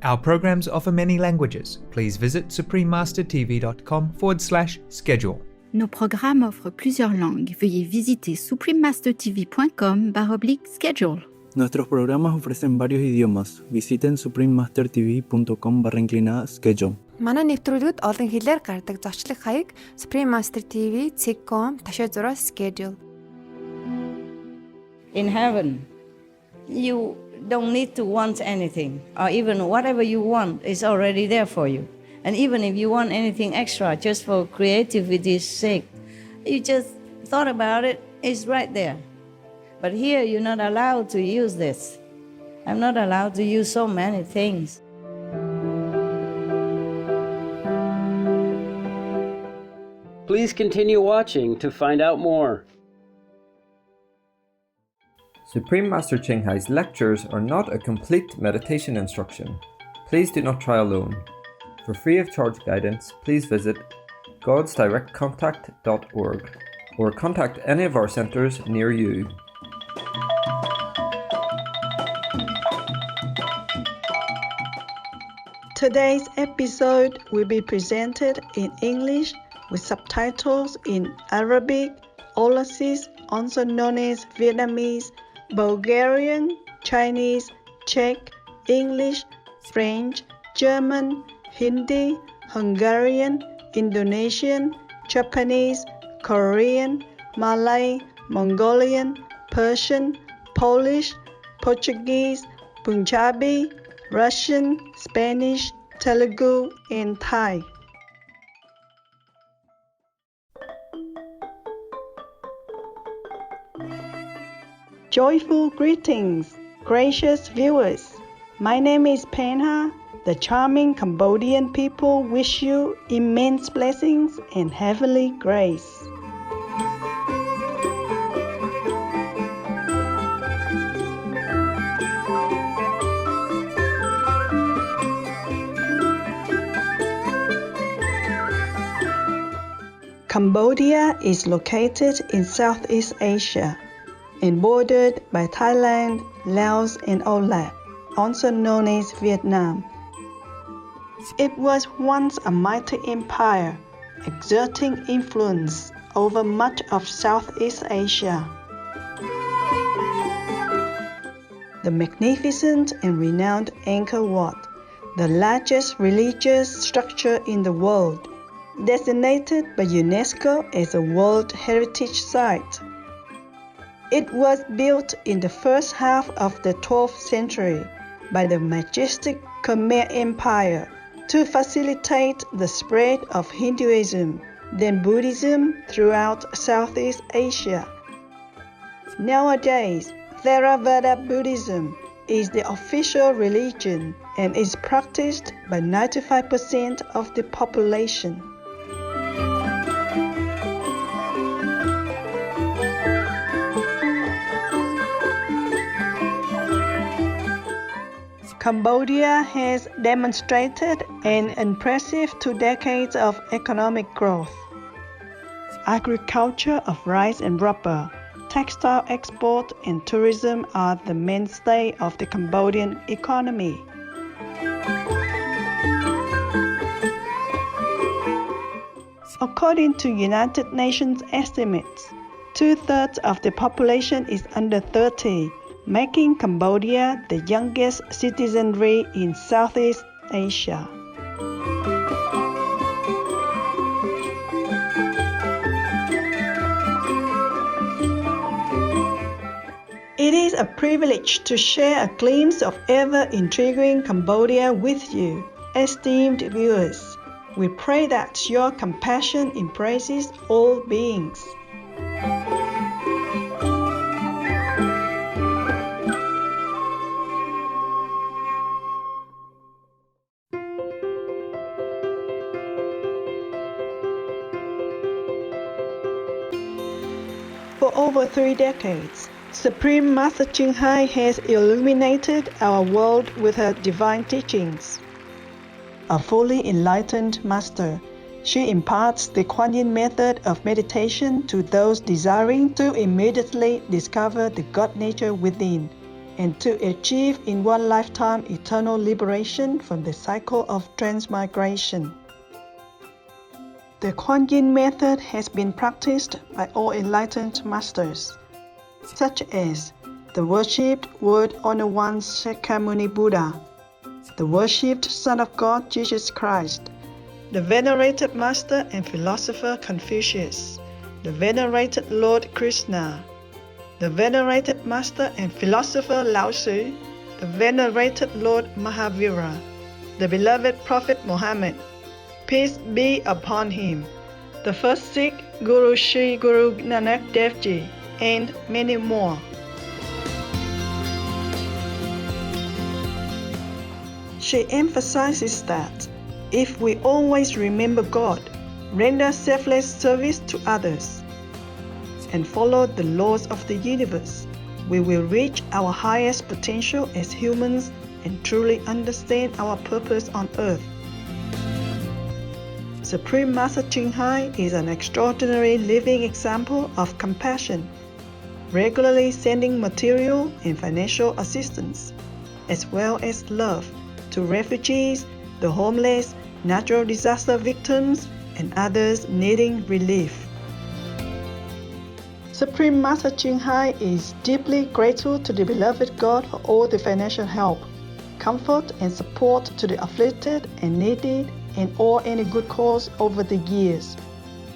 Our programs offer many languages. Please visit suprememastertv.com/schedule. Nos programmes offrent plusieurs langues. Veuillez visiter suprememastertv.com/schedule. Nuestros programas ofrecen varios idiomas. Visiten suprememastertv.com/schedule. Манай нэвтрүүлгүүд олон хэлээр гардаг зочлог хаяг suprememastertv.com/schedule. In heaven, you don't need to want anything, or even whatever you want is already there for you. And even if you want anything extra, just for creativity's sake, you just thought about it, it's right there. But here you're not allowed to use this. I'm not allowed to use so many things. Please continue watching to find out more. Supreme Master Ching Hai's lectures are not a complete meditation instruction. Please do not try alone. For free of charge guidance, please visit godsdirectcontact.org or contact any of our centers near you. Today's episode will be presented in English with subtitles in Arabic, Aulassis, also known as Vietnamese, Bulgarian, Chinese, Czech, English, French, German, Hindi, Hungarian, Indonesian, Japanese, Korean, Malay, Mongolian, Persian, Polish, Portuguese, Punjabi, Russian, Spanish, Telugu, and Thai. Joyful greetings, gracious viewers. My name is Penha. The charming Cambodian people wish you immense blessings and heavenly grace. Cambodia is located in Southeast Asia and bordered by Thailand, Laos, and Ola, also known as Vietnam. It was once a mighty empire, exerting influence over much of Southeast Asia. The magnificent and renowned Angkor Wat, the largest religious structure in the world, designated by UNESCO as a World Heritage Site. It was built in the first half of the 12th century by the majestic Khmer Empire to facilitate the spread of Hinduism, then Buddhism throughout Southeast Asia. Nowadays, Theravada Buddhism is the official religion and is practiced by 95% of the population. Cambodia has demonstrated an impressive 2 decades of economic growth. Agriculture of rice and rubber, textile export and tourism are the mainstay of the Cambodian economy. According to United Nations estimates, 2/3 of the population is under 30, making Cambodia the youngest citizenry in Southeast Asia. It is a privilege to share a glimpse of ever-intriguing Cambodia with you, esteemed viewers. We pray that your compassion embraces all beings. For over 3 decades, Supreme Master Ching Hai has illuminated our world with her divine teachings. A fully enlightened master, she imparts the Kuan Yin method of meditation to those desiring to immediately discover the God nature within and to achieve in one lifetime eternal liberation from the cycle of transmigration. The Kuan Yin method has been practiced by all enlightened masters, such as the worshipped Word Honor One Shakyamuni Buddha, the worshipped Son of God Jesus Christ, the venerated Master and Philosopher Confucius, the venerated Lord Krishna, the venerated Master and Philosopher Lao Tzu, the venerated Lord Mahavira, the beloved Prophet Muhammad, peace be upon him, the first Sikh Guru Sri Guru Nanak Dev Ji, and many more. She emphasizes that if we always remember God, render selfless service to others, and follow the laws of the universe, we will reach our highest potential as humans and truly understand our purpose on earth. Supreme Master Ching Hai is an extraordinary living example of compassion, regularly sending material and financial assistance, as well as love, to refugees, the homeless, natural disaster victims, and others needing relief. Supreme Master Ching Hai is deeply grateful to the beloved God for all the financial help, comfort, and support to the afflicted and needy and all any good cause over the years.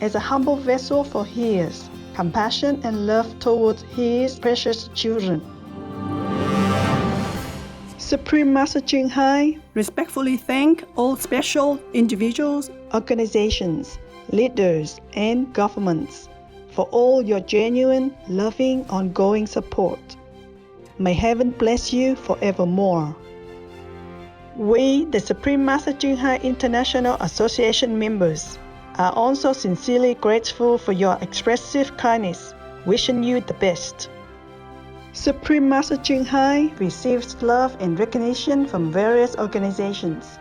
As a humble vessel for His compassion and love towards His precious children, Supreme Master Ching Hai respectfully thank all special individuals, organizations, leaders, and governments for all your genuine, loving, ongoing support. May heaven bless you forevermore. We, the Supreme Master Ching Hai International Association members, are also sincerely grateful for your expressive kindness, wishing you the best. Supreme Master Ching Hai receives love and recognition from various organizations,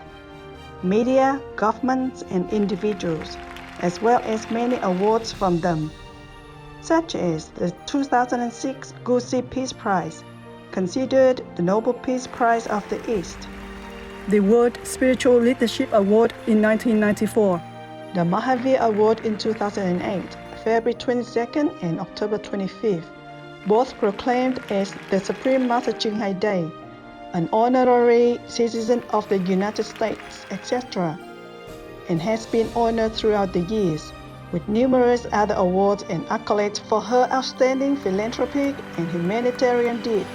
media, governments, and individuals, as well as many awards from them, such as the 2006 Gusi Peace Prize, considered the Nobel Peace Prize of the East, the World Spiritual Leadership Award in 1994, the Mahavir Award in 2008, February 22nd and October 25th, both proclaimed as the Supreme Master Ching Hai Day, an honorary citizen of the United States, etc., and has been honored throughout the years with numerous other awards and accolades for her outstanding philanthropic and humanitarian deeds.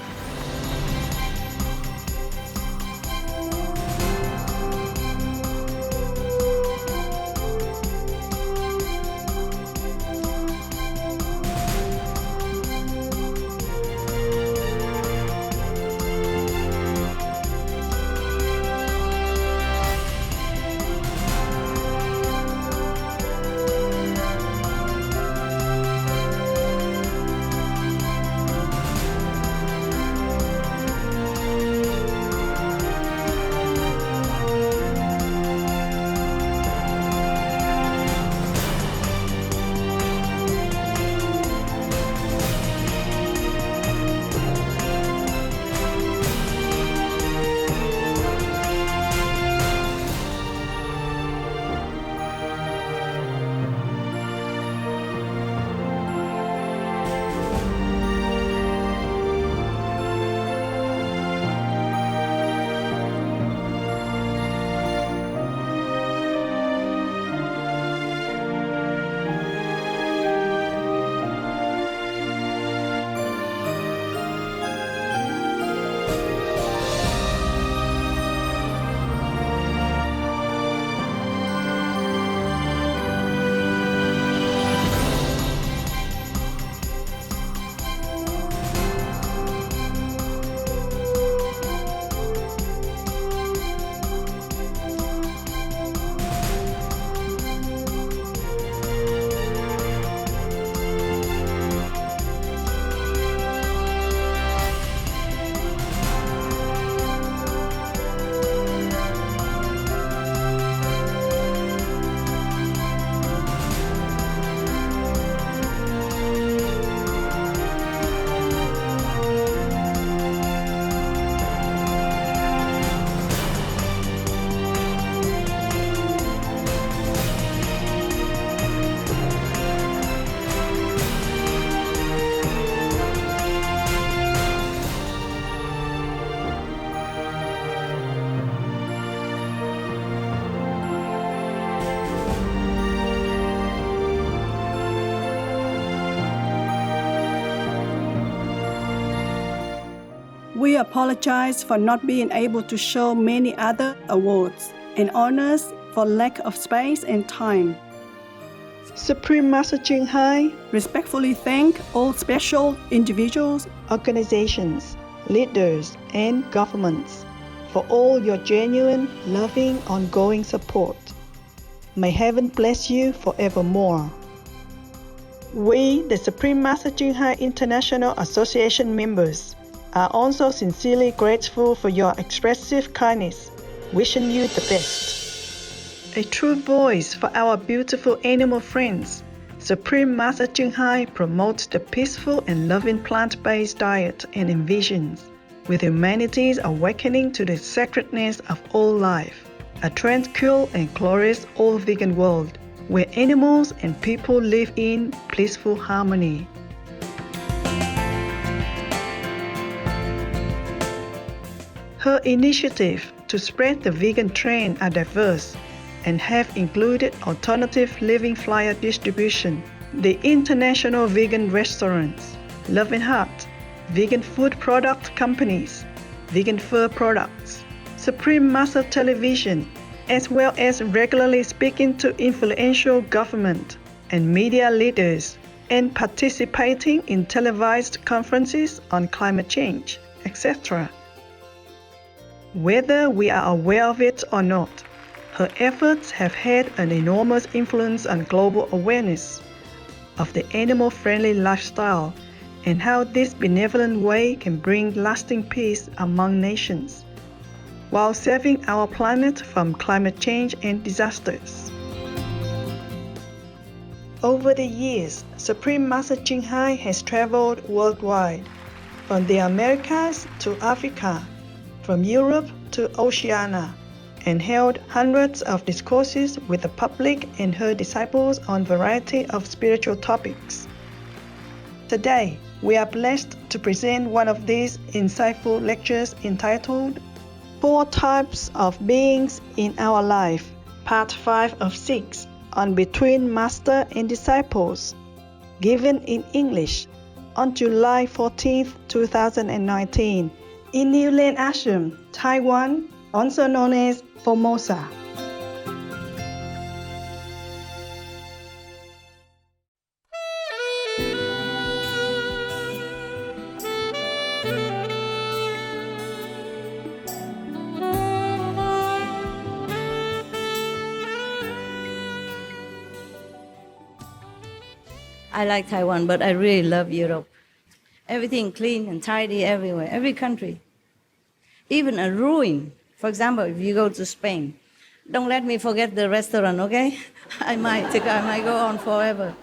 We apologize for not being able to show many other awards and honors for lack of space and time. Supreme Master Ching Hai Respectfully thank all special individuals, organizations, leaders, and governments for all your genuine, loving, ongoing support. May heaven bless you forevermore. We, the Supreme Master Ching Hai International Association members, are also sincerely grateful for your expressive kindness, wishing you the best. A true voice for our beautiful animal friends, Supreme Master Ching Hai promotes the peaceful and loving plant-based diet and envisions, with humanity's awakening to the sacredness of all life, a tranquil and glorious all-vegan world where animals and people live in blissful harmony. Her initiative to spread the vegan trend are diverse and have included alternative living flyer distribution, the International Vegan Restaurants, Loving Heart, vegan food product companies, vegan fur products, Supreme Master Television, as well as regularly speaking to influential government and media leaders and participating in televised conferences on climate change, etc. Whether we are aware of it or not, her efforts have had an enormous influence on global awareness of the animal-friendly lifestyle and how this benevolent way can bring lasting peace among nations, while saving our planet from climate change and disasters. Over the years, Supreme Master Ching Hai has traveled worldwide, from the Americas to Africa, from Europe to Oceania, and held hundreds of discourses with the public and her disciples on a variety of spiritual topics. Today, we are blessed to present one of these insightful lectures entitled 4 Types of Beings in Our Life, Part 5 of 6, on Between Master and Disciples, given in English on July 14, 2019, in New Land Ashram, Taiwan, also known as Formosa. I like Taiwan, but I really love Europe. Everything clean and tidy everywhere, every country. Even a ruin. For example, if you go to Spain, don't let me forget the restaurant, okay? I might go on forever.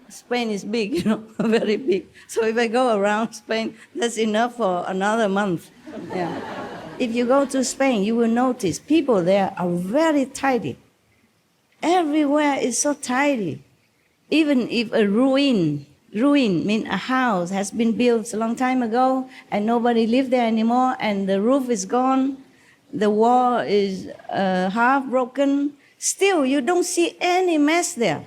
Spain is big, very big. So if I go around Spain, that's enough for another month. Yeah. If you go to Spain, you will notice people there are very tidy. Everywhere is so tidy. Even if a ruin means a house has been built a long time ago and nobody lives there anymore and the roof is gone, the wall is half broken, still you don't see any mess there.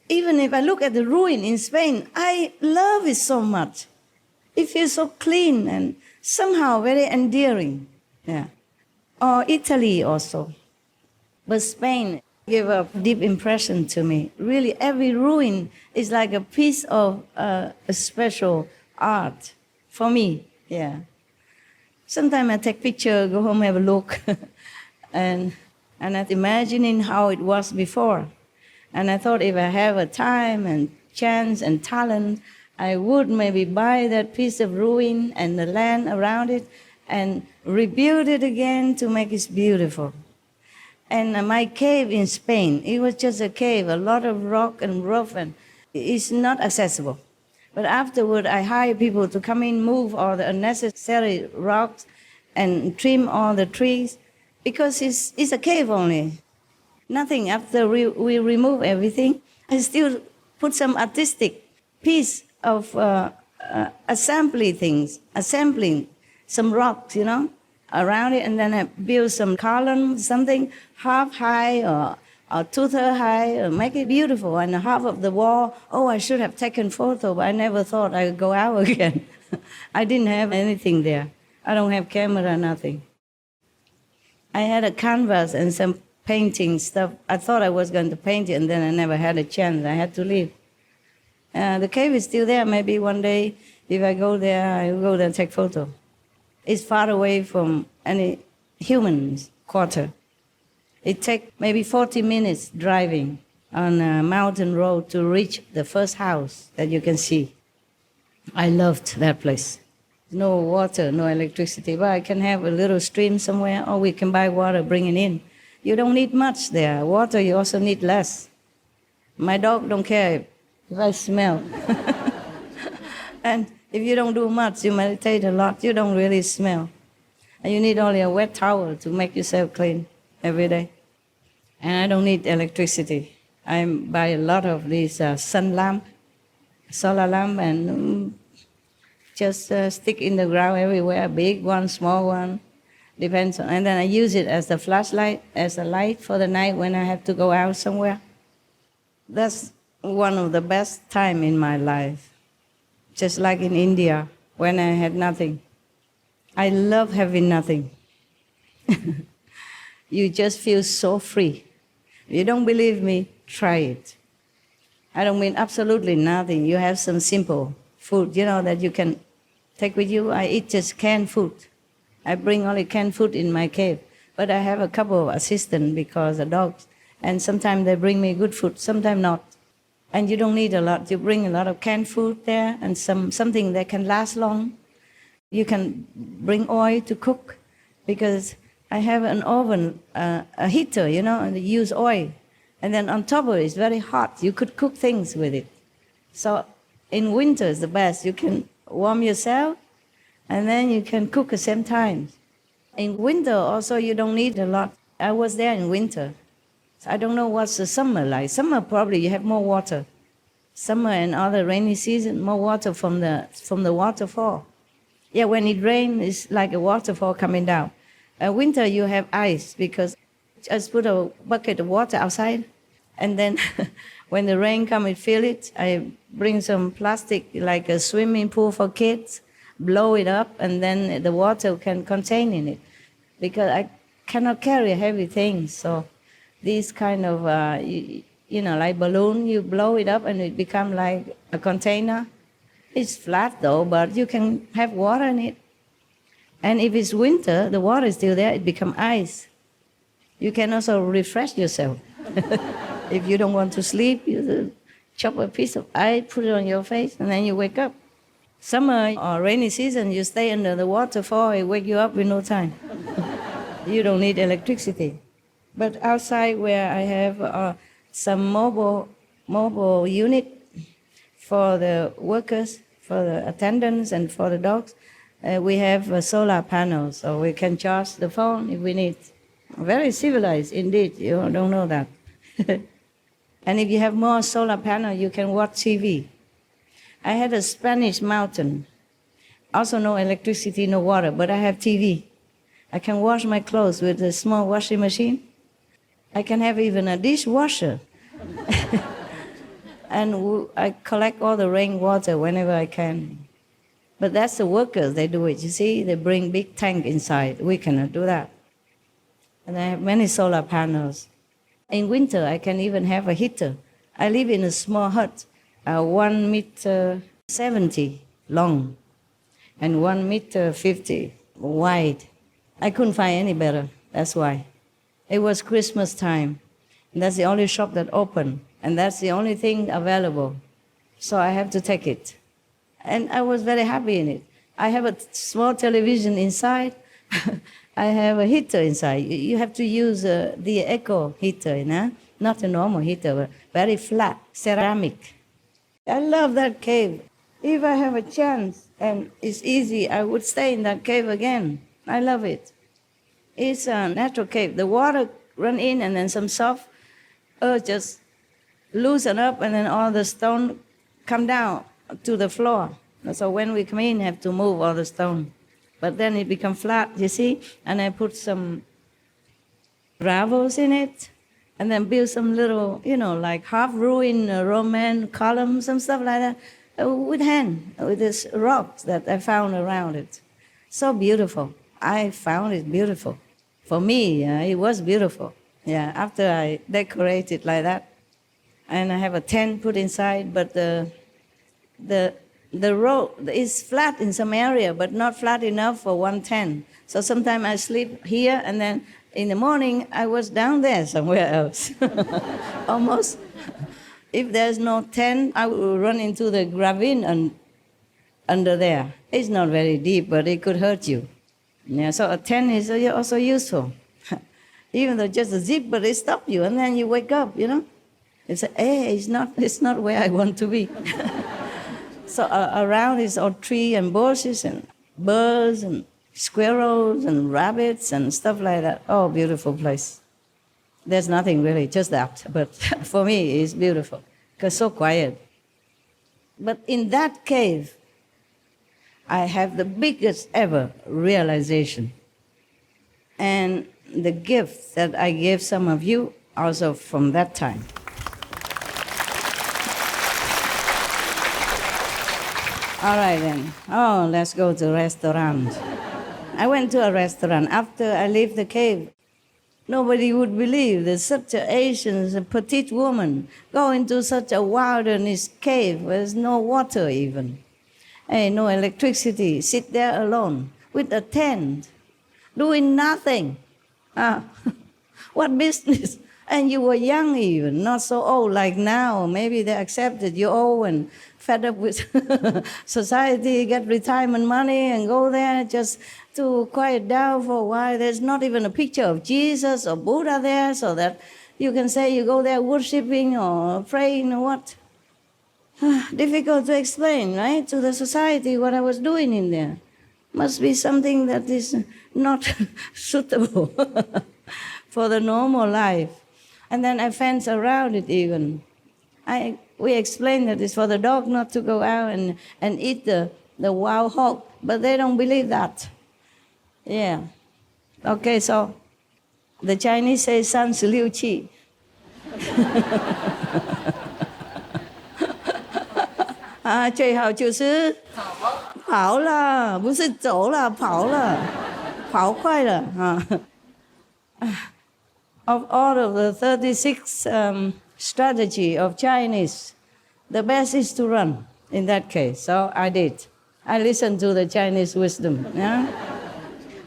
Even if I look at the ruin in Spain, I love it so much. It feels so clean and somehow very endearing. Yeah. Or Italy also. But Spain gave a deep impression to me. Really, every ruin is like a piece of a special art for me. Yeah. Sometimes I take picture, go home, have a look, and I'm imagining how it was before. And I thought if I have a time and chance and talent, I would maybe buy that piece of ruin and the land around it and rebuild it again to make it beautiful. And my cave in Spain, it was just a cave, a lot of rock and rough, and it's not accessible. But afterward, I hired people to come in, move all the unnecessary rocks and trim all the trees, because it's a cave only. Nothing. After we remove everything, I still put some artistic piece of assembling some rocks, around it, and then I build some column, something half high or 2/3 high, or make it beautiful. And half of the wall, I should have taken photo, but I never thought I would go out again. I didn't have anything there. I don't have camera, nothing. I had a canvas and some painting stuff. I thought I was going to paint it, and then I never had a chance. I had to leave. The cave is still there. Maybe one day, if I go there, I will go there and take photo. It's far away from any human's quarter. It takes maybe 40 minutes driving on a mountain road to reach the first house that you can see. I loved that place. No water, no electricity, but I can have a little stream somewhere, or we can buy water, bring it in. You don't need much there. Water, you also need less. My dog don't care if I smell. And if you don't do much, you meditate a lot, you don't really smell. And you need only a wet towel to make yourself clean every day. And I don't need electricity. I buy a lot of these sun lamp, solar lamp, and just stick in the ground everywhere, big one, small one, depends on. And then I use it as the flashlight, as a light for the night when I have to go out somewhere. That's one of the best time in my life. Just like in India, when I had nothing. I love having nothing. You just feel so free. If you don't believe me, try it. I don't mean absolutely nothing. You have some simple food, that you can take with you. I eat just canned food. I bring only canned food in my cave. But I have a couple of assistants because the dogs, and sometimes they bring me good food, sometimes not. And you don't need a lot. You bring a lot of canned food there and something that can last long. You can bring oil to cook because I have an oven, a heater, and they use oil. And then on top of it, it's very hot. You could cook things with it. So in winter is the best. You can warm yourself and then you can cook at the same time. In winter also, you don't need a lot. I was there in winter. So I don't know what's the summer like. Summer probably you have more water. Summer and other rainy season, more water from the waterfall. Yeah, when it rains, it's like a waterfall coming down. Winter, you have ice because just put a bucket of water outside, and then when the rain comes, I feel it. I bring some plastic, like a swimming pool for kids, blow it up, and then the water can contain in it. Because I cannot carry heavy things, so these kind of, like balloon, you blow it up and it becomes like a container. It's flat though, but you can have water in it. And if it's winter, the water is still there, it becomes ice. You can also refresh yourself. If you don't want to sleep, you chop a piece of ice, put it on your face, and then you wake up. Summer or rainy season, you stay under the waterfall, it wake you up in no time. You don't need electricity. But outside where I have some mobile unit for the workers, for the attendants, and for the dogs, we have solar panels, so we can charge the phone if we need. Very civilized indeed, you don't know that. And if you have more solar panel, you can watch TV. I had a Spanish mountain, also no electricity, no water, but I have TV. I can wash my clothes with a small washing machine. I can have even a dishwasher. And I collect all the rainwater whenever I can. But that's the workers, they do it. You see, they bring big tank inside. We cannot do that. And I have many solar panels. In winter, I can even have a heater. I live in a small hut, 1 meter 70 long and 1 meter 50 wide. I couldn't find any better, that's why. It was Christmas time. And that's the only shop that opened. And that's the only thing available. So I have to take it. And I was very happy in it. I have a small television inside. I have a heater inside. You have to use the eco heater, not a normal heater, but very flat, ceramic. I love that cave. If I have a chance and it's easy, I would stay in that cave again. I love it. It's a natural cave. The water run in and then some soft earth just loosen up and then all the stone come down to the floor. So when we come in, have to move all the stone. But then it becomes flat, you see? And I put some gravels in it and then build some little, like half-ruined Roman columns and stuff like that. with hand, with this rocks that I found around it. So beautiful. I found it beautiful. For me, it was beautiful. Yeah, after I decorate it like that. And I have a tent put inside, but the road is flat in some area, but not flat enough for one tent. So sometimes I sleep here, and then in the morning I was down there somewhere else. Almost. If there's no tent, I will run into the ravine under there. It's not very deep, but it could hurt you. Yeah, so a tent is also useful. Even though just a zip, but it stops you, and then you wake up, you know. It's hey, it's not where I want to be. So around is all tree and bushes and birds and squirrels and rabbits and stuff like that. Oh, beautiful place. There's nothing really, just that. But for me, it's beautiful because so quiet. But in that cave, I have the biggest ever realization. And the gift that I gave some of you also from that time. All right then. Oh, let's go to a restaurant. I went to a restaurant after I left the cave. Nobody would believe that such an Asian, petite woman, go into such a wilderness cave where there's no water even. Hey, no electricity, sit there alone with a tent, doing nothing. What business? And you were young even, not so old like now. Maybe they accepted you old and fed up with society, get retirement money and go there just to quiet down for a while. There's not even a picture of Jesus or Buddha there so that you can say you go there worshiping or praying or what. Difficult to explain, right, to the society what I was doing in there. Must be something that is not suitable for the normal life. And then I fence around it even. We explained that it's for the dog not to go out and eat the wild hog, but they don't believe that. Yeah. Okay, so the Chinese say san shi liu qi. 最好就是跑了，不是走了，跑了，跑快了Of all of the 36 strategy of Chinese, the best is to run in that case. So I did. I listened to the Chinese wisdom. Yeah?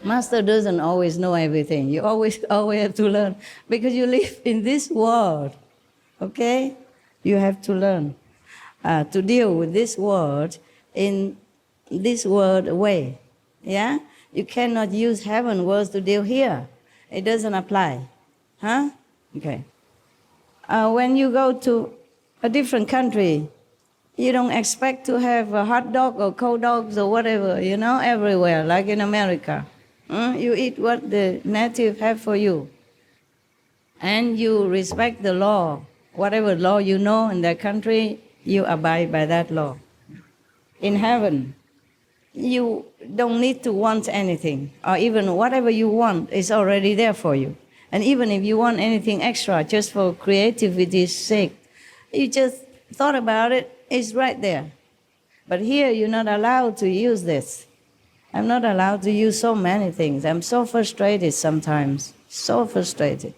Master doesn't always know everything. You always have to learn because you live in this world. Okay? You have to learn to deal with this world in this world way. Yeah? You cannot use heaven words to deal here. It doesn't apply. Huh? Okay. When you go to a different country, you don't expect to have a hot dog or cold dogs or whatever, you know, everywhere, like in America. You eat what the native have for you. And you respect the law. Whatever law you know in that country, you abide by that law. In heaven, you don't need to want anything, or even whatever you want is already there for you. And even if you want anything extra, just for creativity's sake, you just thought about it, it's right there. But here, you're not allowed to use this. I'm not allowed to use so many things. I'm so frustrated sometimes, so frustrated.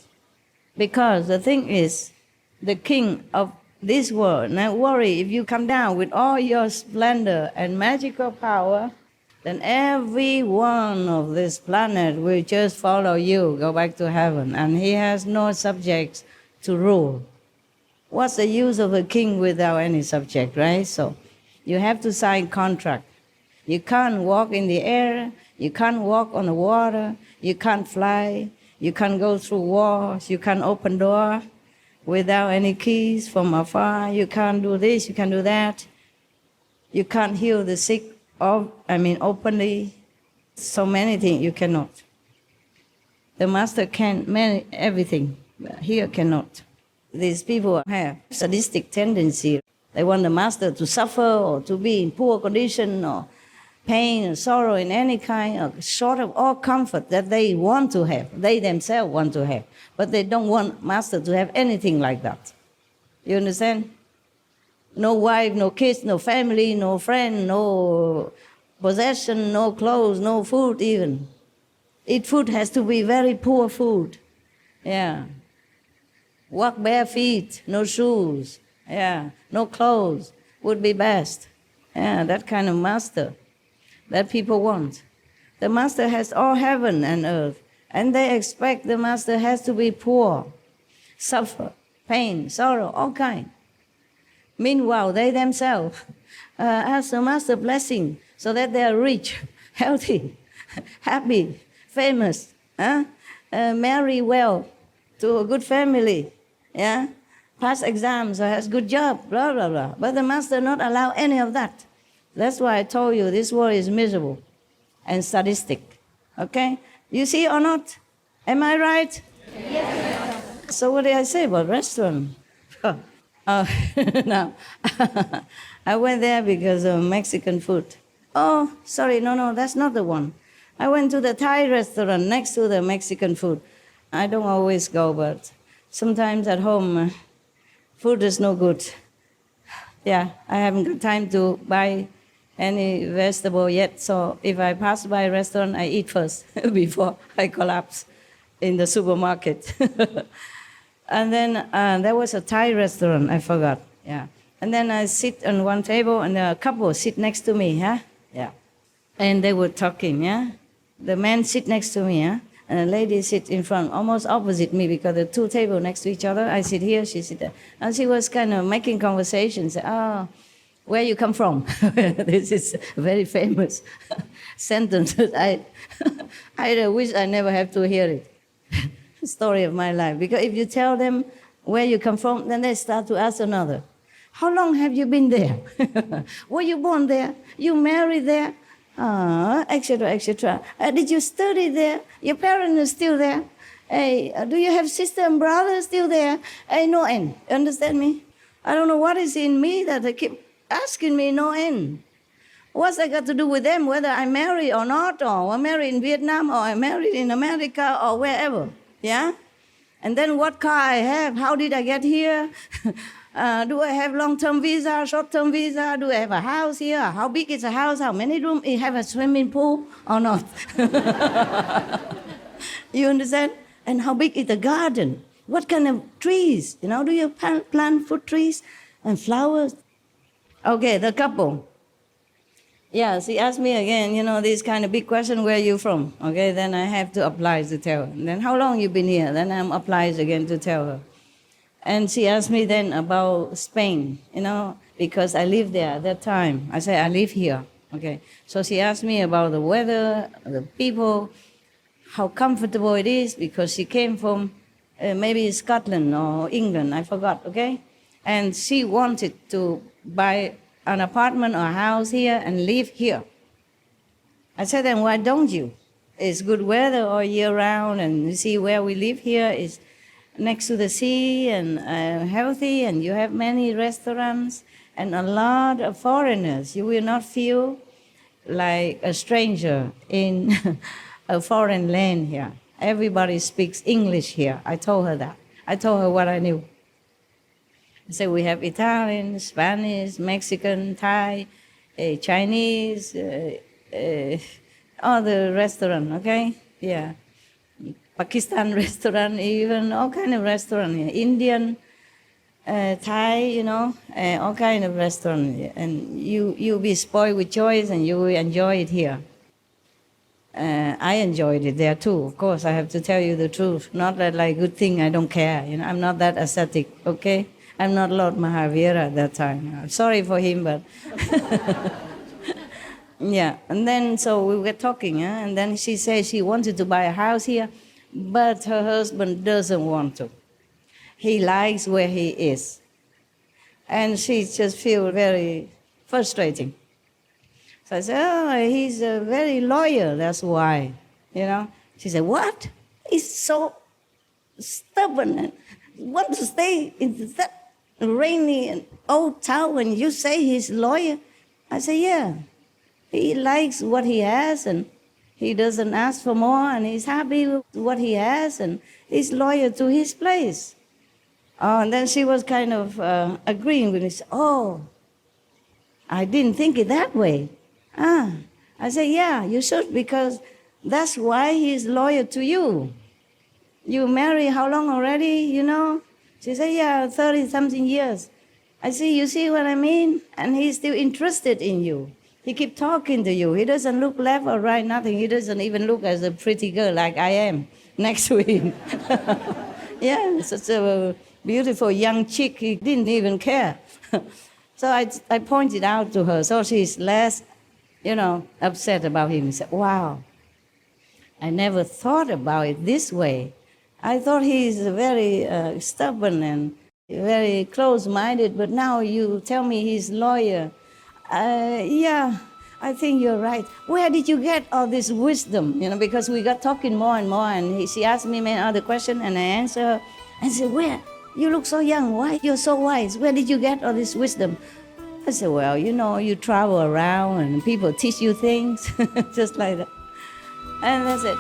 Because the thing is, the king of this world, now worry, if you come down with all your splendor and magical power, then every one of this planet will just follow you, go back to heaven, and he has no subjects to rule. What's the use of a king without any subject, right? So you have to sign contract. You can't walk in the air, you can't walk on the water, you can't fly, you can't go through walls, you can't open door without any keys from afar, you can't do this, you can't do that. You can't heal the sick openly. So many things you cannot. The master can manage everything, but here cannot. These people have sadistic tendency. They want the master to suffer or to be in poor condition or pain or sorrow in any kind, or short of all comfort that they want to have, they themselves want to have. But they don't want master to have anything like that. You understand? No wife, no kids, no family, no friend, no possession, no clothes, no food even. Eat food has to be very poor food. Yeah. Walk bare feet, no shoes. Yeah. No clothes would be best. Yeah, that kind of master that people want. The master has all heaven and earth, and they expect the master has to be poor, suffer, pain, sorrow, all kind. Meanwhile, they themselves ask the master blessing so that they are rich, healthy, happy, famous, marry well to a good family, yeah, pass exams or has good job, blah, blah, blah. But the master not allow any of that. That's why I told you this world is miserable and sadistic, okay? You see or not? Am I right? Yes. So what did I say about restaurant? Now, I went there because of Mexican food. Oh, sorry, no, that's not the one. I went to the Thai restaurant next to the Mexican food. I don't always go, but sometimes at home, food is no good. Yeah, I haven't got time to buy any vegetable yet, so if I pass by a restaurant, I eat first before I collapse in the supermarket. And then there was a Thai restaurant, I forgot, yeah. And then I sit on one table, and a couple sit next to me, huh? Yeah. And they were talking, yeah. The man sit next to me, yeah. And the lady sit in front, almost opposite me, because the two tables next to each other. I sit here, she sit there. And she was kind of making conversations. Oh, where you come from? This is a very famous sentence. I wish I never have to hear it. Story of my life. Because if you tell them where you come from, then they start to ask another. How long have you been there? Were you born there? You married there? Etc., etc. Did you study there? Your parents are still there? Hey, do you have sister and brother still there? Hey, no end. Understand me? I don't know what is in me that they keep asking me no end. What's that got to do with them, whether I marry or not, or I'm married in Vietnam, or I'm married in America, or wherever, yeah? And then what car I have, how did I get here? Do I have long-term visa, short-term visa? Do I have a house here? How big is the house? How many rooms? You have a swimming pool or not? You understand? And how big is the garden? What kind of trees? You know, do you plant fruit trees and flowers? Okay, the couple. Yeah, she asked me again, you know, this kind of big question, where are you from? Okay, then I have to apply to tell her. And then how long you been here? Then I'm applies again to tell her. And she asked me then about Spain, you know, because I lived there at that time. I said, I live here. Okay. So she asked me about the weather, the people, how comfortable it is, because she came from maybe Scotland or England, I forgot, okay? And she wanted to buy an apartment or a house here and live here. I said, then why don't you? It's good weather all year round, and you see where we live here is next to the sea and healthy, and you have many restaurants and a lot of foreigners. You will not feel like a stranger in a foreign land here. Everybody speaks English here. I told her that. I told her what I knew. I said we have Italian, Spanish, Mexican, Thai, Chinese, all the restaurant, okay? Yeah. Pakistan restaurant, even all kind of restaurant here. Indian, Thai, you know, all kind of restaurant. And you'll be spoiled with choice, and you will enjoy it here. I enjoyed it there too, of course. I have to tell you the truth. Not that like good thing, I don't care. You know, I'm not that ascetic, okay? I'm not Lord Mahavira at that time. I'm sorry for him, but yeah. And then so we were talking, and then she said she wanted to buy a house here, but her husband doesn't want to. He likes where he is. And she just feels very frustrating. So I said, oh, he's a very loyal, that's why, you know. She said, what? He's so stubborn and wants to stay in that rainy and old town, and you say he's loyal? I said, yeah. He likes what he has, and he doesn't ask for more, and he's happy with what he has, and he's loyal to his place. And then she was kind of agreeing with me. Oh, I didn't think it that way. I said, yeah, you should, because that's why he's loyal to you. You married how long already, you know? She said, yeah, 30-something years. I see, you see what I mean? And he's still interested in you. He keeps talking to you. He doesn't look left or right, nothing. He doesn't even look as a pretty girl like I am next to him. Yeah, such a beautiful young chick. He didn't even care. So I pointed out to her, so she's less, upset about him. He said, wow, I never thought about it this way. I thought he's very stubborn and very close-minded, but now you tell me he's loyal. Yeah, I think you're right. Where did you get all this wisdom? Because we got talking more and more, and she asked me many other questions, and I answered her. I said, where? You look so young. Why? You're so wise. Where did you get all this wisdom? I said, well, you travel around, and people teach you things, just like that. And that's it.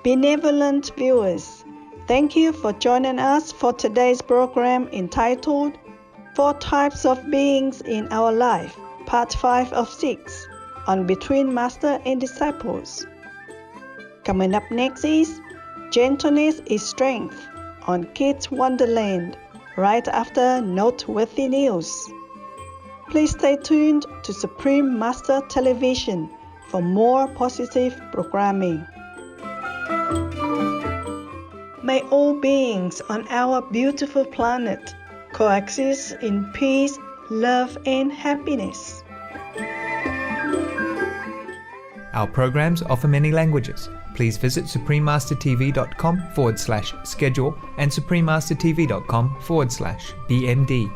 Benevolent viewers, thank you for joining us for today's program entitled 4 Types of Beings in Our Life, Part 5 of 6, on Between Master and Disciples. Coming up next is Gentleness is Strength on Kids Wonderland, right after Noteworthy News. Please stay tuned to Supreme Master Television for more positive programming. May all beings on our beautiful planet coexist in peace, love, and happiness. Our programs offer many languages. Please visit suprememastertv.com/schedule and suprememastertv.com/BMD.